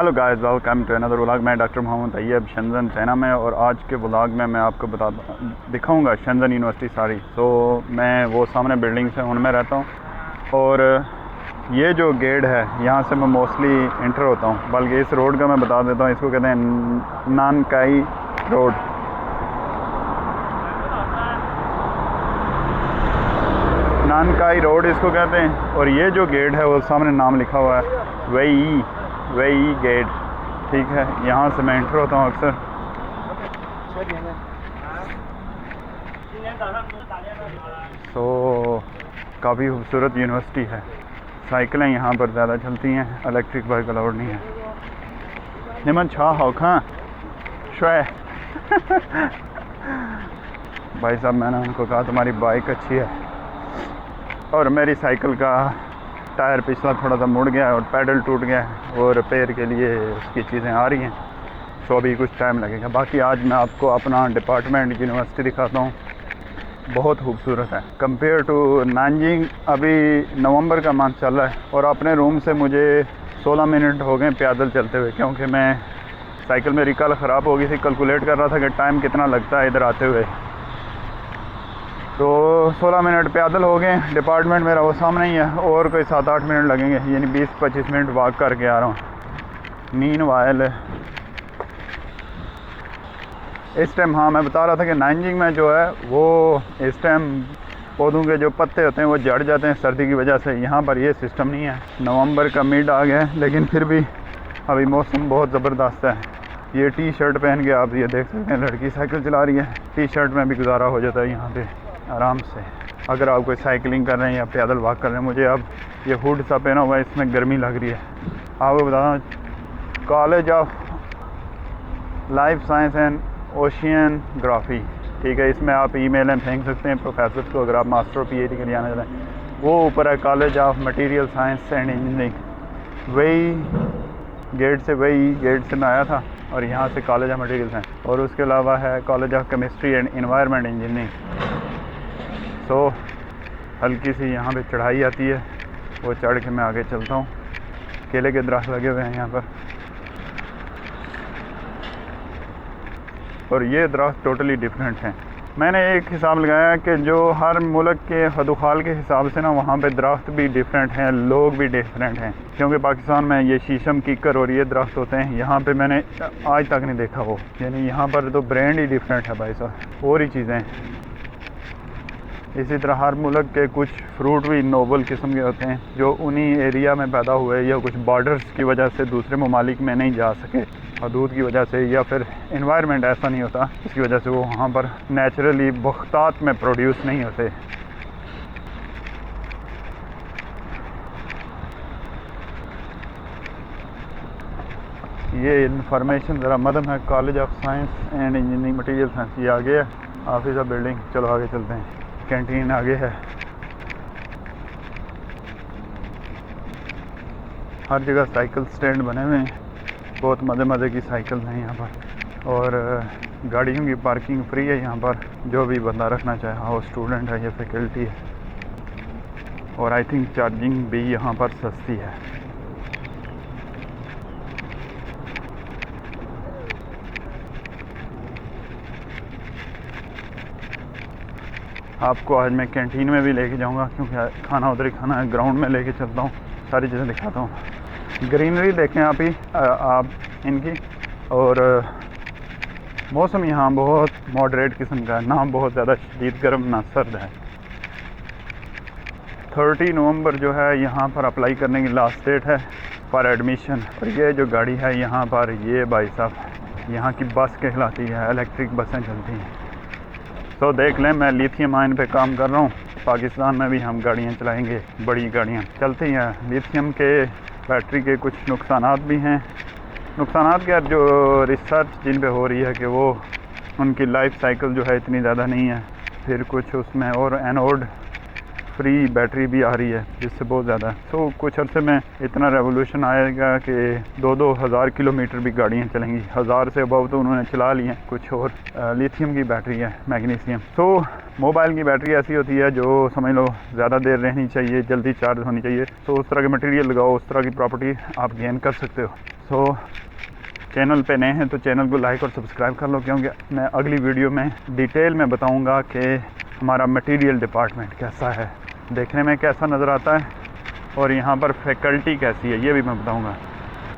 Hello guys, welcome to another vlog. मैं doctor Mohammad Tayyab Shenzhen China में, और आज के व्लॉग में मैं आपको दिखाऊंगा शेंजन यूनिवर्सिटी सारी। तो मैं वो सामने बिल्डिंग्स हैं उनमें रहता हूँ, और ये जो गेट है यहाँ से मैं मोस्टली इंटर होता हूँ। बल्कि इस रोड का मैं बता देता हूँ, इसको कहते हैं नानकाई रोड। नानकाई रोड इसको कहते हैं। और ये जो गेट है वो सामने नाम लिखा हुआ है वेई गेट, ठीक है। यहाँ से मैं इंटर होता हूँ अक्सर। तो काफ़ी खूबसूरत यूनिवर्सिटी है। साइकिलें यहाँ पर ज़्यादा चलती हैं, इलेक्ट्रिक बाइक अलाउड नहीं है। निमन छा हो खां श्वे भाई साहब, मैंने उनको कहा तुम्हारी बाइक अच्छी है, और मेरी साइकिल का टायर पिछला थोड़ा सा मुड़ गया है और पैडल टूट गया है, और रिपेयर के लिए उसकी चीज़ें आ रही हैं। तो अभी कुछ टाइम लगेगा। बाकी आज मैं आपको अपना डिपार्टमेंट यूनिवर्सिटी दिखाता हूँ। बहुत खूबसूरत है कंपेयर टू नानजिंग। अभी नवंबर का मंथ चल रहा है, और अपने रूम से मुझे 16 मिनट हो गए पैदल चलते हुए, क्योंकि मैं साइकिल मेरी कल ख़राब हो गई थी। कैलकुलेट कर रहा था कि टाइम कितना लगता है इधर आते हुए, तो 16 मिनट पैदल हो गए। डिपार्टमेंट मेरा वो सामने ही है, और कोई 7-8 मिनट लगेंगे, यानी 20-25 मिनट वॉक करके आ रहा हूँ। मीन वाइल इस टाइम, हाँ मैं बता रहा था कि नानजिंग में जो है वो इस टाइम पौधों के जो पत्ते होते हैं वो झड़ जाते हैं सर्दी की वजह से। यहाँ पर ये सिस्टम नहीं है। नवंबर का मिड आ गया है, लेकिन फिर भी अभी मौसम बहुत ज़बरदस्त है। ये टी शर्ट पहन के आप ये देख सकते हैं, लड़की साइकिल चला रही है। टी शर्ट में भी गुजारा हो जाता है यहाँ पे आराम से। अगर आप कोई साइकिलिंग कर रहे हैं या पैदल वॉक कर रहे हैं। मुझे अब ये हुड सा पहना हुआ है, इसमें गर्मी लग रही है। आपको बताना, college of life science and oceanography, ठीक है। इसमें आप ईमेल फेंक सकते हैं प्रोफेसर को, अगर आप मास्टर PhD के लिए आना चाहते हैं। वो ऊपर है college of material science and engineering. वही गेट से मैं आया था, और यहाँ से कॉलेज ऑफ मटेरियल साइंस। और उसके अलावा है college of chemistry and environment engineering. तो हल्की सी यहाँ पे चढ़ाई आती है, वो चढ़ के मैं आगे चलता हूँ। केले के दरख्त लगे हुए हैं यहाँ पर, और ये दरख्त टोटली डिफरेंट हैं। मैंने एक हिसाब लगाया कि जो हर मुल्क के हदुखाल के हिसाब से ना, वहाँ पे दरख्त भी डिफरेंट हैं, लोग भी डिफरेंट हैं। क्योंकि पाकिस्तान में ये शीशम कीकर और ये दरख्त होते हैं, यहाँ पे मैंने आज तक नहीं देखा वो। यानी यहाँ पर तो ब्रांड ही डिफरेंट है भाई साहब, और ही चीज़ें। इसी तरह हर मुल्क के कुछ फ्रूट भी नोबल किस्म के होते हैं, जो उन्हीं एरिया में पैदा हुए, या कुछ बॉर्डर्स की वजह से दूसरे ममालिक में नहीं जा सके, हदूद की वजह से, या फिर एनवायरनमेंट ऐसा नहीं होता, इसकी वजह से वो वहाँ पर नेचुरली बख्तात में प्रोड्यूस नहीं होते। ये इन्फॉर्मेशन ज़रा मदम है, college of science and engineering material science. ये आगे है ऑफिस ऑफ बिल्डिंग। चलो आगे चलते हैं। कैंटीन आगे है। हर जगह साइकिल स्टैंड बने हुए हैं, बहुत मज़े की साइकिल हैं यहाँ पर। और गाड़ियों की पार्किंग फ्री है यहाँ पर, जो भी बंदा रखना चाहे, हाँ वो स्टूडेंट है, ये फैकल्टी है। और आई थिंक चार्जिंग भी यहाँ पर सस्ती है। आपको आज मैं कैंटीन में भी लेके जाऊंगा, क्योंकि खाना उधर ही खाना है। ग्राउंड में लेके चलता हूँ, सारी चीज़ें दिखाता हूँ। ग्रीनरी देखें आप इनकी। और मौसम यहाँ बहुत मॉडरेट किस्म का है, ना बहुत ज़्यादा शदीद गर्म ना सर्द है। 30 नवंबर जो है यहाँ पर अप्लाई करने की लास्ट डेट है फॉर एडमिशन। और ये जो गाड़ी है यहाँ पर, ये भाई साहब यहाँ की बस कहलाती है, इलेक्ट्रिक बसें चलती हैं। तो देख लें, मैं लिथियम आयन पे काम कर रहा हूँ। पाकिस्तान में भी हम गाड़ियाँ चलाएंगे, बड़ी गाड़ियाँ चलती हैं। लिथियम के बैटरी के कुछ नुकसानात भी हैं। नुकसानात क्या, जो रिसर्च जिन पे हो रही है कि वो उनकी लाइफ साइकिल जो है इतनी ज़्यादा नहीं है। फिर कुछ उसमें और एनोड फ्री बैटरी भी आ रही है जिससे बहुत ज़्यादा तो कुछ अर्से में इतना रेवोल्यूशन आएगा कि 2-2 हज़ार किलोमीटर भी गाड़ियाँ चलेंगी। 1000 से अबव तो उन्होंने चला ली हैं। कुछ और लिथियम की बैटरी है, मैग्नीशियम। तो मोबाइल की बैटरी ऐसी होती है जो समझ लो ज़्यादा देर रहनी चाहिए, जल्दी चार्ज होनी चाहिए। तो उस तरह के मटेरियल लगाओ, उस तरह की प्रॉपर्टी आप गेन कर सकते हो। सो चैनल पे नए हैं तो चैनल को लाइक और सब्सक्राइब कर लो, क्योंकि मैं अगली वीडियो में डिटेल में बताऊंगा कि हमारा मटेरियल डिपार्टमेंट कैसा है, देखने में कैसा नज़र आता है और यहाँ पर फैकल्टी कैसी है, ये भी मैं बताऊंगा।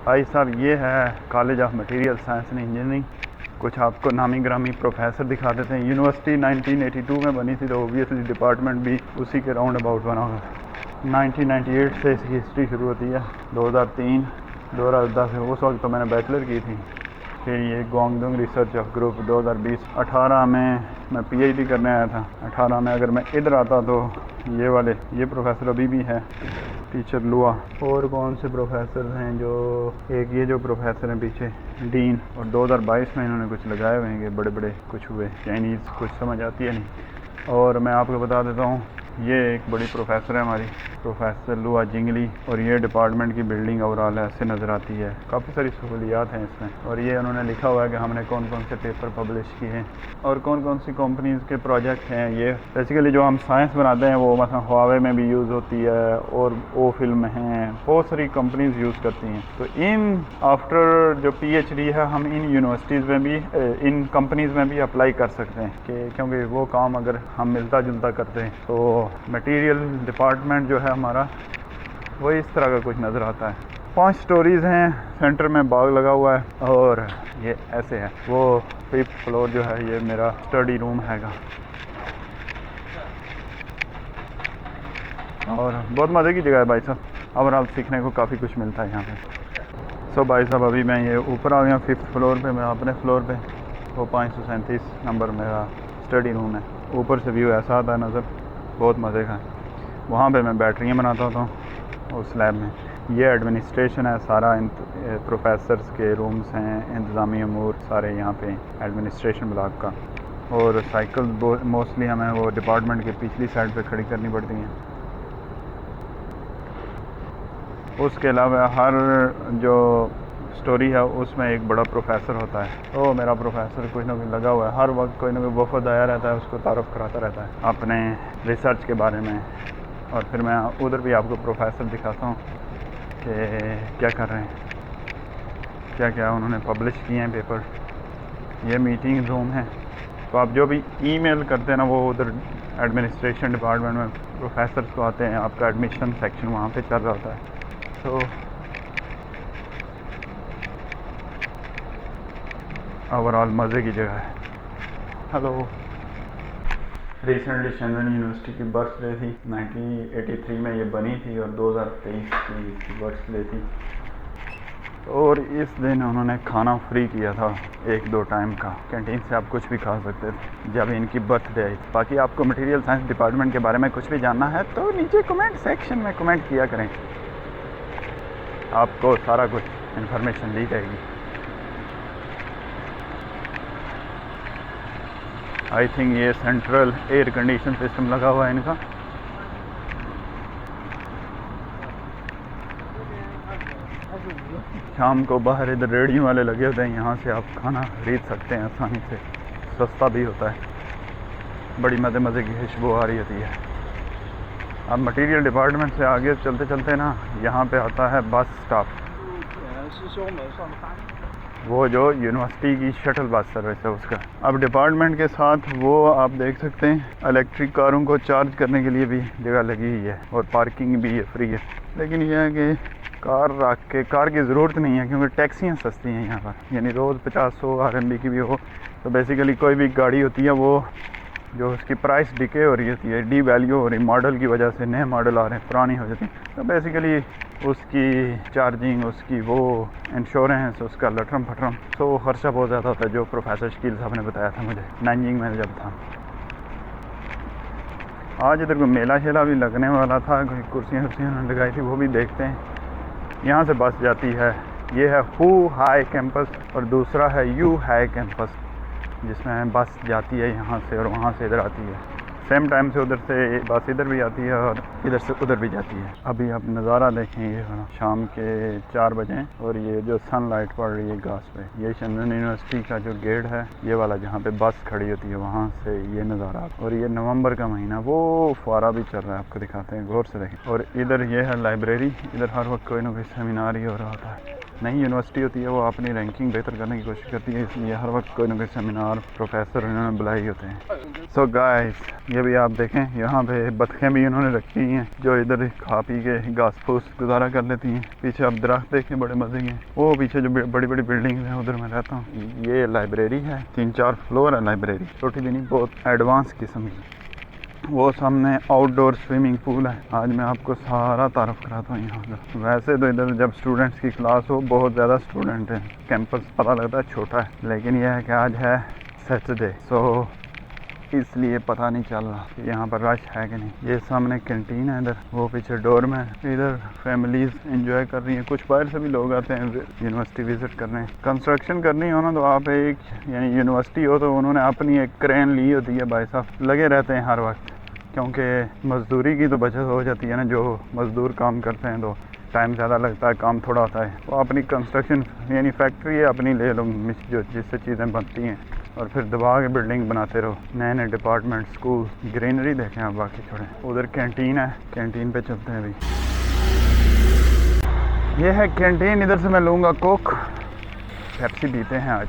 भाई साहब, ये है college of material science and engineering. कुछ आपको नामी ग्रामी प्रोफेसर दिखा देते हैं। यूनिवर्सिटी 1982 में बनी थी, तो ओबियसली डिपार्टमेंट भी उसी के राउंड अबाउट बना होगा। 1998 से इसकी हिस्ट्री शुरू होती है। 2003 2010 में उस वक्त तो मैंने बैचलर की थी। फिर ये ग्वांगडोंग रिसर्च ऑफ ग्रुप 2020। 18 में मैं पीएचडी करने आया था। 18 में अगर मैं इधर आता तो ये प्रोफेसर अभी भी है, टीचर लुआ। और कौन से प्रोफेसर हैं जो, एक ये जो प्रोफेसर हैं पीछे, डीन। और 2022 में इन्होंने कुछ लगाए हुए हैं, बड़े बड़े कुछ हुए, चाइनीज़ कुछ समझ आती है नहीं। और मैं आपको बता देता हूँ, ये एक बड़ी प्रोफेसर है हमारी, प्रोफेसर लुआ जिंगली। और ये डिपार्टमेंट की बिल्डिंग ओवरऑल ऐसे नज़र आती है। काफ़ी सारी सहूलियात हैं इसमें। और ये उन्होंने लिखा हुआ है कि हमने कौन कौन से पेपर पब्लिश किए हैं और कौन कौन सी कंपनीज़ के प्रोजेक्ट हैं। ये बेसिकली जो हम साइंस बनाते हैं वो मतलब हुआवे में भी यूज़ होती है और ओ फिल्म हैं, बहुत सारी कंपनीज़ यूज़ करती हैं। तो इन आफ्टर जो पीएचडी है हम इन यूनिवर्सिटीज़ में भी, इन कंपनीज़ में भी अप्लाई कर सकते हैं कि क्योंकि वो काम अगर हम मिलता जुलता करते हैं तो मटेरियल डिपार्टमेंट जो है हमारा वो इस तरह का कुछ नज़र आता है। 5 स्टोरीज़ हैं, सेंटर में बाग लगा हुआ है और ये ऐसे है। वो 5th फ्लोर जो है ये मेरा स्टडी रूम हैगा और बहुत मज़े की जगह है भाई साहब। ओवरऑल सीखने को काफ़ी कुछ मिलता है यहाँ पे। सो भाई साहब, अभी मैं ये ऊपर आ गया 5th फ्लोर पे, मैं अपने फ्लोर पे। वो 537 नंबर मेरा स्टडी रूम है। ऊपर से व्यू ऐसा आता है नज़र, बहुत मज़े का है। वहाँ पे मैं बैटरियाँ बनाता होता हूँ उस लैब में। ये एडमिनिस्ट्रेशन है सारा, प्रोफेसर्स के रूम्स हैं, इंतज़ामी अमूर सारे यहाँ पे एडमिनिस्ट्रेशन ब्लॉक का। और साइकिल मोस्टली हमें वो डिपार्टमेंट के पिछली साइड पे खड़ी करनी पड़ती हैं। उसके अलावा हर जो स्टोरी है उसमें एक बड़ा प्रोफेसर होता है। तो मेरा प्रोफेसर कुछ ना कुछ लगा हुआ है, हर वक्त कोई ना कोई वफद आया रहता है, उसको तारुफ कराता रहता है अपने रिसर्च के बारे में। और फिर मैं उधर भी आपको प्रोफेसर दिखाता हूँ कि क्या कर रहे हैं, क्या क्या उन्होंने पब्लिश किए हैं पेपर। ये मीटिंग रूम है। तो आप जो भी ईमेल करते हैं ना वो उधर एडमिनिस्ट्रेशन डिपार्टमेंट में प्रोफेसर्स को आते हैं। आपका एडमिशन सेक्शन वहाँ पे चल रहा होता है। तो ओवरऑल मज़े की जगह है। हेलो, रिसेंटली शेनन यूनिवर्सिटी की बर्थडे थी। 1983 में ये बनी थी और 2023 की इसकी बर्थडे थी। और इस दिन उन्होंने खाना फ्री किया था 1-2 टाइम का। कैंटीन से आप कुछ भी खा सकते थे जब इनकी बर्थडे आई। बाकी आपको मटेरियल साइंस डिपार्टमेंट के बारे में कुछ भी जानना है तो नीचे कमेंट सेक्शन में कमेंट किया करें, आपको सारा कुछ इन्फॉर्मेशन दी जाएगी। आई थिंक ये सेंट्रल एयर कंडीशन सिस्टम लगा हुआ है इनका। शाम को बाहर इधर रेडियो वाले लगे होते हैं, यहाँ से आप खाना खरीद सकते हैं आसानी से, सस्ता भी होता है। बड़ी मज़े की खुशबू आ रही होती है। अब मटेरियल डिपार्टमेंट से आगे चलते चलते ना यहाँ पे आता है बस स्टॉप, वो जो यूनिवर्सिटी की शटल बस सर्विस है उसका। अब डिपार्टमेंट के साथ वो आप देख सकते हैं इलेक्ट्रिक कारों को चार्ज करने के लिए भी जगह लगी हुई है और पार्किंग भी है, फ्री है। लेकिन यह है कि कार रख के, कार की ज़रूरत नहीं है क्योंकि टैक्सियाँ सस्ती हैं यहाँ पर। यानी रोज़ 50-100 RMB की भी हो तो बेसिकली कोई भी गाड़ी होती है वो जो उसकी प्राइस डिके हो रही होती है, डी वैल्यू हो रही मॉडल की वजह से। नए मॉडल आ रहे हैं, पुरानी हो जाती है, तो बेसिकली उसकी चार्जिंग, उसकी वो इंश्योरेंस, उसका लटरम फटरम, तो वो खर्चा बहुत ज़्यादा होता है, जो प्रोफेसर शकील साहब ने बताया था मुझे नाइंजिंग में जब था। आज इधर कोई मेला शेला भी लगने वाला था, कोई कुर्सियाँ उन्होंने लगाई थी, वो भी देखते हैं। यहाँ से बस जाती है, ये है हू हाई कैंपस और दूसरा है यू हाई कैंपस, जिसमें बस जाती है यहाँ से और वहाँ से इधर आती है। सेम टाइम से उधर से बस इधर भी आती है और इधर से उधर भी जाती है। अभी आप नज़ारा देखें, ये शाम के 4 बजे और ये जो सनलाइट पड़ रही है घास पे, ये शंदन यूनिवर्सिटी का जो गेट है, ये वाला जहाँ पे बस खड़ी होती है, वहाँ से ये नज़ारा। और ये नवंबर का महीना, वो फुआरा भी चल रहा है, आपको दिखाते हैं, गौर से देखें। और इधर ये है लाइब्रेरी, इधर हर वक्त कोई ना कोई सेमिनार ही हो रहा होता है। नई यूनिवर्सिटी होती है, वो अपनी रैंकिंग बेहतर करने की कोशिश करती है, इसलिए हर वक्त कोई ना कोई सेमिनार प्रोफेसर इन्होंने बुलाए होते हैं। सो गाइस, ये भी आप देखें, यहाँ पे बतखें भी इन्होंने रखी हुई हैं जो इधर खा पी के घास फूस गुजारा कर लेती हैं। पीछे आप दरख्त देखें, बड़े मजे के। वो पीछे जो बड़ी बड़ी बिल्डिंग है, उधर मैं रहता हूँ। ये लाइब्रेरी है, 3-4 फ्लोर है लाइब्रेरी, छोटी भी नहीं, बहुत एडवांस किस्म की। वो सामने आउटडोर स्विमिंग पूल है। आज मैं आपको सारा तारुफ कराता हूँ यहाँ का। वैसे तो इधर जब स्टूडेंट्स की क्लास हो, बहुत ज़्यादा स्टूडेंट हैं, कैंपस पता लगता है छोटा है, लेकिन यह है कि आज है सैटरडे, सो इसलिए पता नहीं चल रहा कि यहाँ पर रश है कि नहीं। ये सामने कैंटीन है, इधर वो पीछे डोर्म है, इधर फैमिलीज एंजॉय कर रही हैं। कुछ बाहर से भी लोग आते हैं यूनिवर्सिटी विजिट करने। कंस्ट्रक्शन करनी हो ना तो आप एक, यानी यूनिवर्सिटी हो तो उन्होंने अपनी एक क्रेन ली होती है, भाई साहब लगे रहते हैं हर वक्त, क्योंकि मजदूरी की तो बचत हो जाती है ना। जो मजदूर काम करते हैं तो टाइम ज़्यादा लगता है, काम थोड़ा होता है। वो अपनी कंस्ट्रक्शन यानी फैक्ट्री है अपनी ले लो, जो जिससे चीज़ें बनती हैं, और फिर दबा के बिल्डिंग बनाते रहो। नए नए डिपार्टमेंट, स्कूल, ग्रीनरी देखें आप, बाकी छोड़ें। उधर कैंटीन है, कैंटीन पे चलते हैं अभी। ये है कैंटीन, इधर से मैं लूँगा कोक, पेप्सी पीते हैं आज।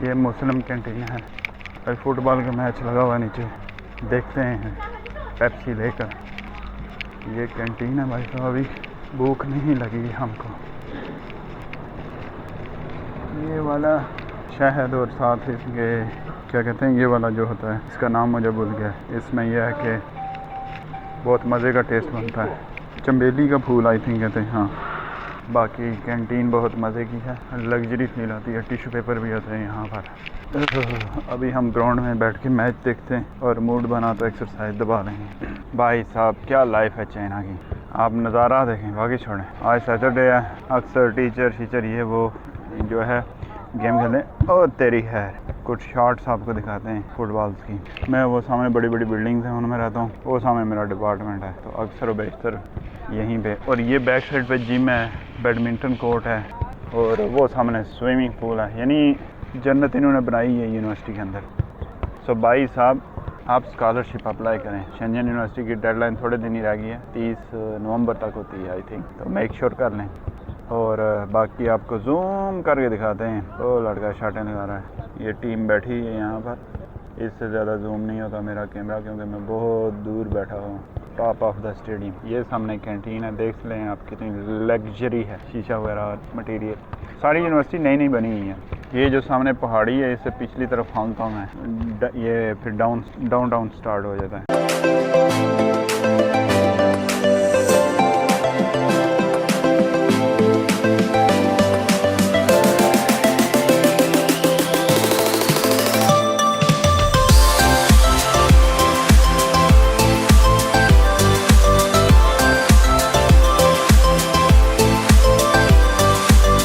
ये मुस्लिम कैंटीन है, कल फुटबॉल का मैच लगा हुआ नीचे, देखते हैं पेप्सी लेकर। ये कैंटीन है भाई साहब, अभी भूख नहीं लगी हमको। ये वाला शहद और साथ इसके क्या कहते हैं, ये वाला जो होता है, इसका नाम मुझे भूल गया। इसमें यह है कि बहुत मज़े का टेस्ट बनता है, चमेली का फूल आई थिंक कहते हैं, हाँ। बाकी कैंटीन बहुत मज़े की है, लग्जरी फील आती है, टिश्यू पेपर भी होते हैं यहाँ पर। अभी हम ग्राउंड में बैठ के मैच देखते हैं और मूड बना तो एक्सरसाइज दबा रहे हैं। भाई साहब क्या लाइफ है चाइना की, आप नज़ारा देखें, बाकी छोड़ें। आज सैटरडे है, अक्सर टीचर ये वो जो है गेम खेलें। और तेरी है, कुछ शॉट्स आपको दिखाते हैं फुटबॉल्स की। मैं वो सामने बड़ी बड़ी बिल्डिंग्स हैं उनमें रहता हूँ, वो सामने मेरा डिपार्टमेंट है, तो अक्सर व बेशतर यहीं पे। और ये बैक साइड पे जिम है, बैडमिंटन कोर्ट है, और वो सामने स्विमिंग पूल है। यानी जन्नत इन्होंने बनाई है यूनिवर्सिटी के अंदर। सो भाई साहब, आप स्कॉलरशिप अप्लाई करें। शेंजन यूनिवर्सिटी की डेडलाइन थोड़े दिन ही रह गई है, 30 नवंबर तक होती है आई थिंक, तो मेक श्योर कर लें। और बाकी आपको जूम करके दिखाते हैं, वो लड़का शाटें लगा रहा है। ये टीम बैठी है यहाँ पर, इससे ज़्यादा जूम नहीं होता मेरा कैमरा, क्योंकि मैं बहुत दूर बैठा हूँ, टॉप ऑफ द स्टेडियम। ये सामने कैंटीन है, देख लें आप कितनी लग्जरी है, शीशा वगैरह और मटेरियल। सारी यूनिवर्सिटी नई नई बनी हुई है। ये जो सामने पहाड़ी है, इससे पिछली तरफ हांगकांग है, ये फिर डाउन टाउन स्टार्ट हो जाता है।